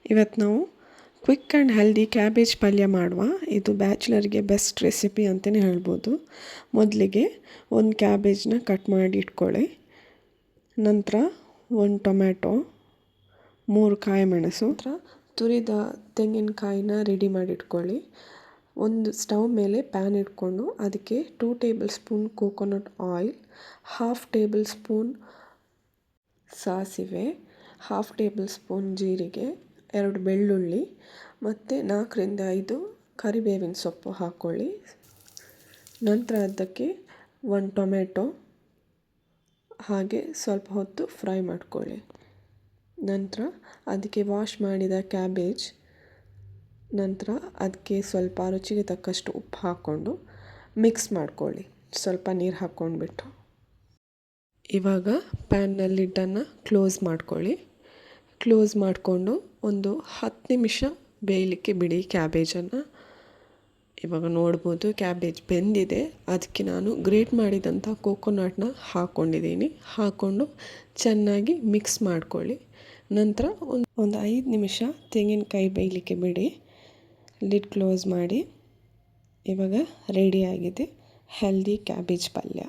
ಇವತ್ತು ನಾವು quick and healthy cabbage ಪಲ್ಯ ಮಾಡುವ. ಇದು ಬ್ಯಾಚುಲರ್ಗೆ ಬೆಸ್ಟ್ ರೆಸಿಪಿ ಅಂತಲೇ ಹೇಳ್ಬೋದು. ಮೊದಲಿಗೆ ಒಂದು ಕ್ಯಾಬೇಜ್ನ ಕಟ್ ಮಾಡಿ ಇಟ್ಕೊಳ್ಳಿ. ನಂತರ ಒಂದು ಟೊಮ್ಯಾಟೊ, 3 ಕಾಯಿ ಮೆಣಸು, ನಂತರ ತುರಿದ ತೆಂಗಿನಕಾಯಿನ ರೆಡಿ ಮಾಡಿ ಇಟ್ಕೊಳ್ಳಿ. ಒಂದು ಸ್ಟವ್ ಮೇಲೆ ಪ್ಯಾನ್ ಇಟ್ಕೊಂಡು ಅದಕ್ಕೆ 2 table spoon coconut oil, 1/2 table spoon ಸಾಸಿವೆ, 1/2 ಟೇಬಲ್ ಸ್ಪೂನ್ ಜೀರಿಗೆ, 2 ಬೆಳ್ಳುಳ್ಳಿ ಮತ್ತು 4ರಿಂದ 5 ಕರಿಬೇವಿನ ಸೊಪ್ಪು ಹಾಕ್ಕೊಳ್ಳಿ. ನಂತರ ಅದಕ್ಕೆ 1 ಟೊಮೆಟೊ ಹಾಗೆ ಸ್ವಲ್ಪ ಹೊತ್ತು ಫ್ರೈ ಮಾಡ್ಕೊಳ್ಳಿ. ನಂತರ ಅದಕ್ಕೆ ವಾಶ್ ಮಾಡಿದ ಕ್ಯಾಬೇಜ್, ನಂತರ ಅದಕ್ಕೆ ಸ್ವಲ್ಪ ರುಚಿಗೆ ತಕ್ಕಷ್ಟು ಉಪ್ಪು ಹಾಕ್ಕೊಂಡು ಮಿಕ್ಸ್ ಮಾಡ್ಕೊಳ್ಳಿ, ಸ್ವಲ್ಪ ನೀರು ಹಾಕ್ಕೊಂಡ್ಬಿಟ್ಟು. ಇವಾಗ ಪ್ಯಾನ್ನ ಲಿಡ್ಡನ್ನು ಕ್ಲೋಸ್ ಮಾಡ್ಕೊಳ್ಳಿ. ಕ್ಲೋಸ್ ಮಾಡಿಕೊಂಡು ಒಂದು 10 ನಿಮಿಷ ಬೇಯಲಿಕ್ಕೆ ಬಿಡಿ ಕ್ಯಾಬೇಜನ್ನು. ಇವಾಗ ನೋಡ್ಬೋದು ಕ್ಯಾಬೇಜ್ ಬೆಂದಿದೆ. ಅದಕ್ಕೆ ನಾನು ಗ್ರೇಟ್ ಮಾಡಿದಂಥ ಕೋಕೋನಟ್ನ ಹಾಕ್ಕೊಂಡಿದ್ದೀನಿ. ಹಾಕ್ಕೊಂಡು ಚೆನ್ನಾಗಿ ಮಿಕ್ಸ್ ಮಾಡ್ಕೊಳ್ಳಿ. ನಂತರ ಒಂದು 5 ನಿಮಿಷ ತೆಂಗಿನಕಾಯಿ ಬೇಯಲಿಕ್ಕೆ ಬಿಡಿ. ಲಿಡ್ ಕ್ಲೋಸ್ ಮಾಡಿ. ಇವಾಗ ರೆಡಿಯಾಗಿದೆ ಹೆಲ್ದಿ ಕ್ಯಾಬೇಜ್ ಪಲ್ಯ.